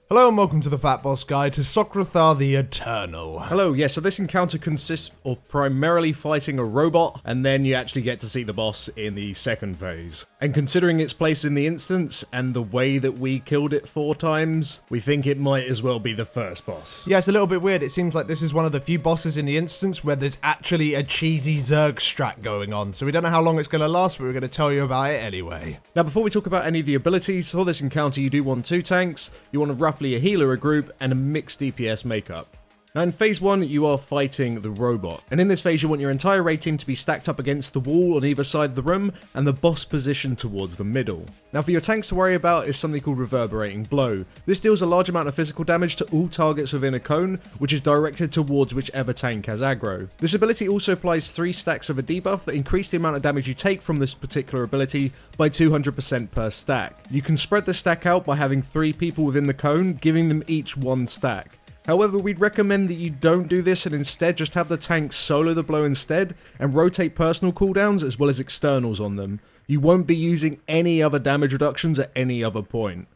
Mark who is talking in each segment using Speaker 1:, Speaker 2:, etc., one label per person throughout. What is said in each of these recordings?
Speaker 1: Hello and welcome to the FatBoss Guide to Socrethar the Eternal.
Speaker 2: Hello, yeah, so this encounter consists of primarily fighting a robot, and then you actually get to see the boss in the second phase. And considering its place in the instance, and the way that we killed it 4 times, we think it might as well be the first boss.
Speaker 1: Yeah, it's a little bit weird. It seems like this is one of the few bosses in the instance where there's actually a cheesy Zerg strat going on, so we don't know how long it's going to last, but we're going to tell you about it anyway.
Speaker 2: Now, before we talk about any of the abilities, for this encounter you do want 2 tanks, you want roughly a healer, a group, and a mixed DPS makeup. Now in phase 1 you are fighting the robot, and in this phase you want your entire raid team to be stacked up against the wall on either side of the room, and the boss positioned towards the middle. Now for your tanks to worry about is something called Reverberating Blow. This deals a large amount of physical damage to all targets within a cone, which is directed towards whichever tank has aggro. This ability also applies 3 stacks of a debuff that increase the amount of damage you take from this particular ability by 200% per stack. You can spread the stack out by having 3 people within the cone, giving them each 1 stack. However, we'd recommend that you don't do this and instead just have the tanks solo the blow instead and rotate personal cooldowns as well as externals on them. You won't be using any other damage reductions at any other point.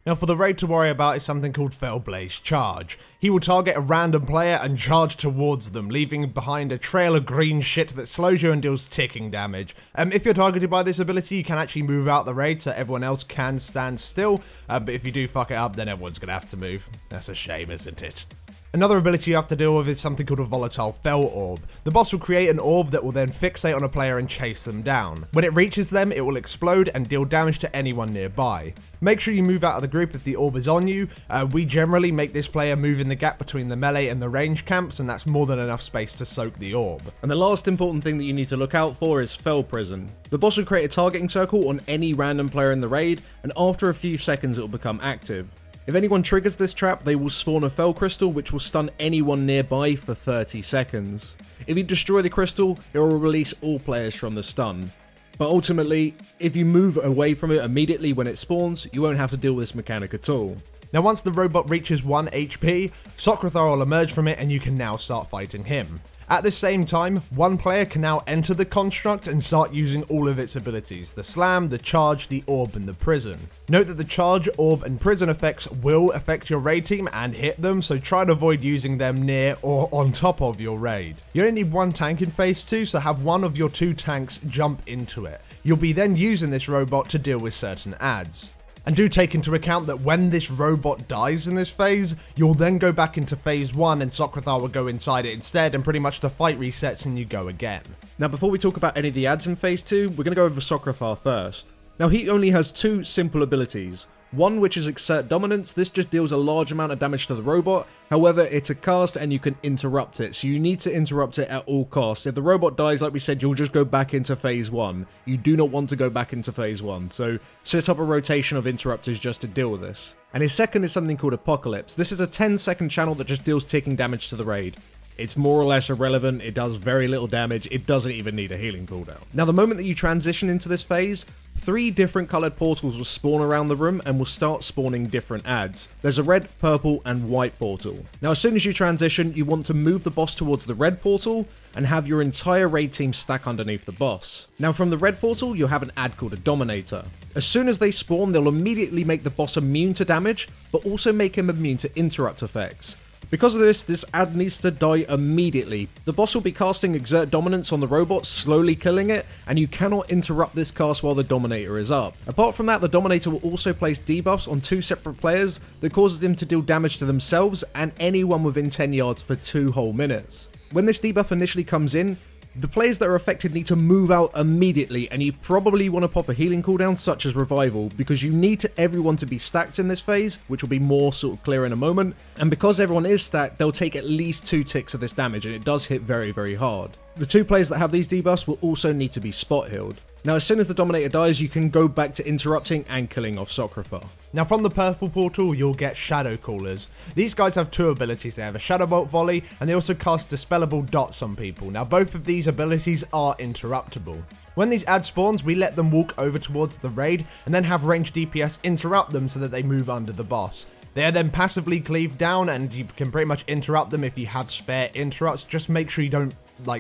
Speaker 1: Now for the raid to worry about is something called Felblaze Charge. He will target a random player and charge towards them, leaving behind a trail of green shit that slows you and deals ticking damage. If you're targeted by this ability, you can actually move out the raid so everyone else can stand still, but if you do fuck it up, then everyone's gonna have to move. That's a shame, isn't it? Another ability you have to deal with is something called a Volatile Fel Orb. The boss will create an orb that will then fixate on a player and chase them down. When it reaches them, it will explode and deal damage to anyone nearby. Make sure you move out of the group if the orb is on you. We generally make this player move in the gap between the melee and the range camps, and that's more than enough space to soak the orb.
Speaker 2: And the last important thing that you need to look out for is Fel Prism. The boss will create a targeting circle on any random player in the raid, and after a few seconds it will become active. If anyone triggers this trap, they will spawn a Fel Crystal which will stun anyone nearby for 30 seconds. If you destroy the crystal, it will release all players from the stun. But ultimately, if you move away from it immediately when it spawns, you won't have to deal with this mechanic at all.
Speaker 1: Now once the robot reaches 1 HP, Socrethar will emerge from it and you can now start fighting him. At the same time, one player can now enter the construct and start using all of its abilities: the slam, the charge, the orb, and the prison. Note that the charge, orb, and prison effects will affect your raid team and hit them, so try to avoid using them near or on top of your raid. You only need 1 tank in phase 2, so have one of your 2 tanks jump into it. You'll be then using this robot to deal with certain adds. And do take into account that when this robot dies in this phase, you'll then go back into phase 1 and Socrethar will go inside it instead, and pretty much the fight resets and you go again.
Speaker 2: Now before we talk about any of the adds in phase 2, we're going to go over Socrethar first. Now he only has 2 simple abilities. One which is Exert Dominance. This just deals a large amount of damage to the robot, however it's a cast and you can interrupt it, so you need to interrupt it at all costs. If the robot dies, like we said, you'll just go back into phase 1. You do not want to go back into phase 1, so set up a rotation of interrupters just to deal with this. And his second is something called Apocalypse. This is a 10-second channel that just deals ticking damage to the raid. It's more or less irrelevant, it does very little damage, it doesn't even need a healing cooldown. Now the moment that you transition into this phase, 3 different coloured portals will spawn around the room and will start spawning different adds. There's a red, purple and white portal. Now as soon as you transition, you want to move the boss towards the red portal and have your entire raid team stack underneath the boss. Now from the red portal, you'll have an add called a Dominator. As soon as they spawn, they'll immediately make the boss immune to damage, but also make him immune to interrupt effects. Because of this ad needs to die immediately. The boss will be casting Exert Dominance on the robot, slowly killing it, and you cannot interrupt this cast while the Dominator is up. Apart from that, the Dominator will also place debuffs on 2 separate players that causes them to deal damage to themselves and anyone within 10 yards for 2 whole minutes. When this debuff initially comes in, the players that are affected need to move out immediately, and you probably want to pop a healing cooldown such as Revival, because you need everyone to be stacked in this phase, which will be more sort of clear in a moment, and because everyone is stacked, they'll take at least 2 ticks of this damage, and it does hit very, very hard. The 2 players that have these debuffs will also need to be spot healed. Now as soon as the Dominator dies, you can go back to interrupting and killing off Socrethar.
Speaker 1: Now from the purple portal, you'll get Shadow Callers. These guys have 2 abilities. They have a Shadow Bolt Volley, and they also cast Dispellable Dots on people. Now both of these abilities are interruptible. When these adds spawns, we let them walk over towards the raid, and then have ranged DPS interrupt them so that they move under the boss. They are then passively cleaved down, and you can pretty much interrupt them if you have spare interrupts. Just make sure you don't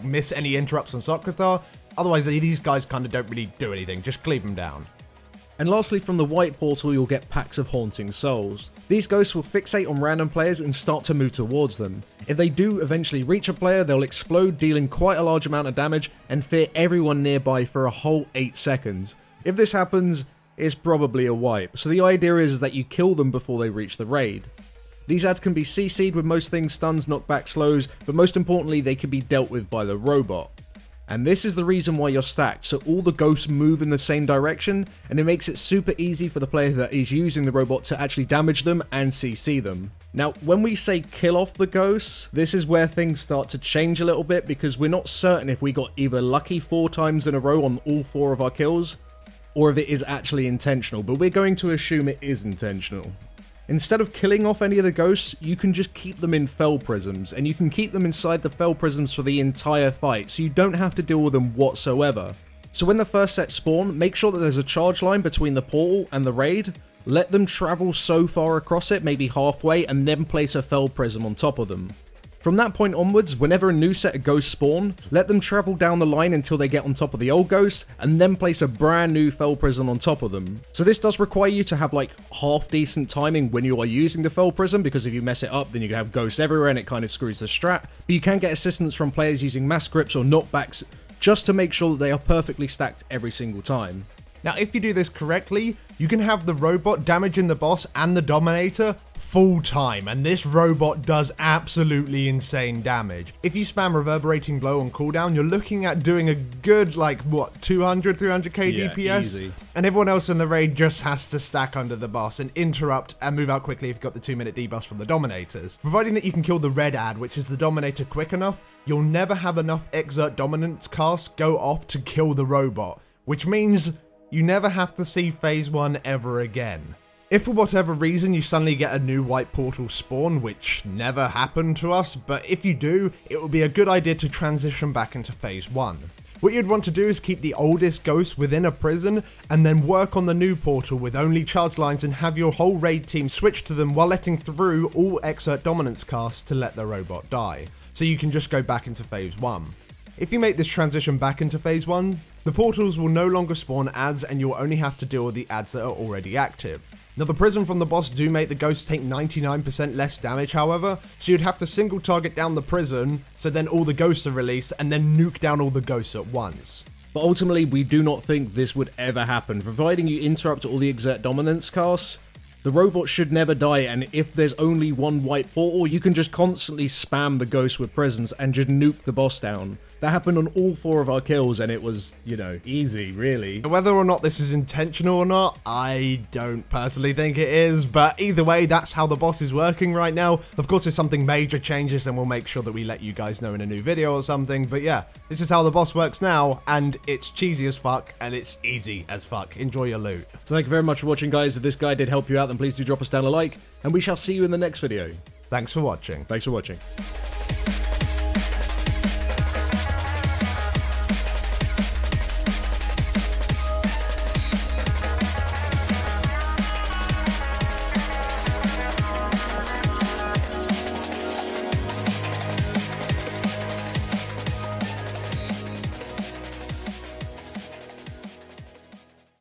Speaker 1: miss any interrupts on Socrethar. Otherwise, these guys kind of don't really do anything. Just cleave them down.
Speaker 2: And lastly, from the white portal, you'll get packs of haunting souls. These ghosts will fixate on random players and start to move towards them. If they do eventually reach a player, they'll explode, dealing quite a large amount of damage and fear everyone nearby for a whole 8 seconds. If this happens, it's probably a wipe, so the idea is that you kill them before they reach the raid. These ads can be CC'd with most things, stuns, knockback, slows, but most importantly they can be dealt with by the robot. And this is the reason why you're stacked, so all the ghosts move in the same direction, and it makes it super easy for the player that is using the robot to actually damage them and CC them. Now, when we say kill off the ghosts, this is where things start to change a little bit, because we're not certain if we got either lucky 4 times in a row on all 4 of our kills, or if it is actually intentional, but we're going to assume it is intentional. Instead of killing off any of the ghosts, you can just keep them in Fel prisms, and you can keep them inside the Fel prisms for the entire fight, so you don't have to deal with them whatsoever. So when the first set spawn, make sure that there's a charge line between the portal and the raid, let them travel so far across it, maybe halfway, and then place a Fel prism on top of them. From that point onwards, whenever a new set of ghosts spawn, let them travel down the line until they get on top of the old ghosts, and then place a brand new Fel prism on top of them. So this does require you to have like half decent timing when you are using the Fel prism, because if you mess it up then you can have ghosts everywhere and it kind of screws the strat. But you can get assistance from players using mass grips or knockbacks just to make sure that they are perfectly stacked every single time.
Speaker 1: Now, if you do this correctly, you can have the robot damaging the boss and the Dominator full time, and this robot does absolutely insane damage. If you spam Reverberating Blow on cooldown, you're looking at doing a good, like, what, 200, 300k DPS?
Speaker 2: Easy.
Speaker 1: And everyone else in the raid just has to stack under the boss and interrupt and move out quickly if you've got the 2-minute debuffs from the Dominators. Providing that you can kill the red ad, which is the Dominator, quick enough, you'll never have enough Exert Dominance casts go off to kill the robot, which means you never have to see phase 1 ever again. If for whatever reason you suddenly get a new white portal spawn, which never happened to us, but if you do, it would be a good idea to transition back into phase 1. What you'd want to do is keep the oldest ghosts within a prison, and then work on the new portal with only charge lines and have your whole raid team switch to them while letting through all Exert Dominance casts to let the robot die. So you can just go back into phase 1. If you make this transition back into phase 1, the portals will no longer spawn ads and you'll only have to deal with the ads that are already active. Now, the prism from the boss do make the ghosts take 99% less damage, however, so you'd have to single target down the prison, so then all the ghosts are released, and then nuke down all the ghosts at once.
Speaker 2: But ultimately, we do not think this would ever happen. Providing you interrupt all the Exert Dominance casts, the robot should never die, and if there's only one white portal, you can just constantly spam the ghosts with prisms and just nuke the boss down. That happened on all 4 of our kills, and it was, you know, easy, really.
Speaker 1: Whether or not this is intentional or not, I don't personally think it is, but either way, that's how the boss is working right now. Of course, if something major changes, then we'll make sure that we let you guys know in a new video or something, but yeah, this is how the boss works now, and it's cheesy as fuck, and it's easy as fuck. Enjoy your loot.
Speaker 2: So thank you very much for watching, guys. If this guide did help you out, then please do drop us down a like, and we shall see you in the next video.
Speaker 1: Thanks for watching.
Speaker 2: Thanks for watching.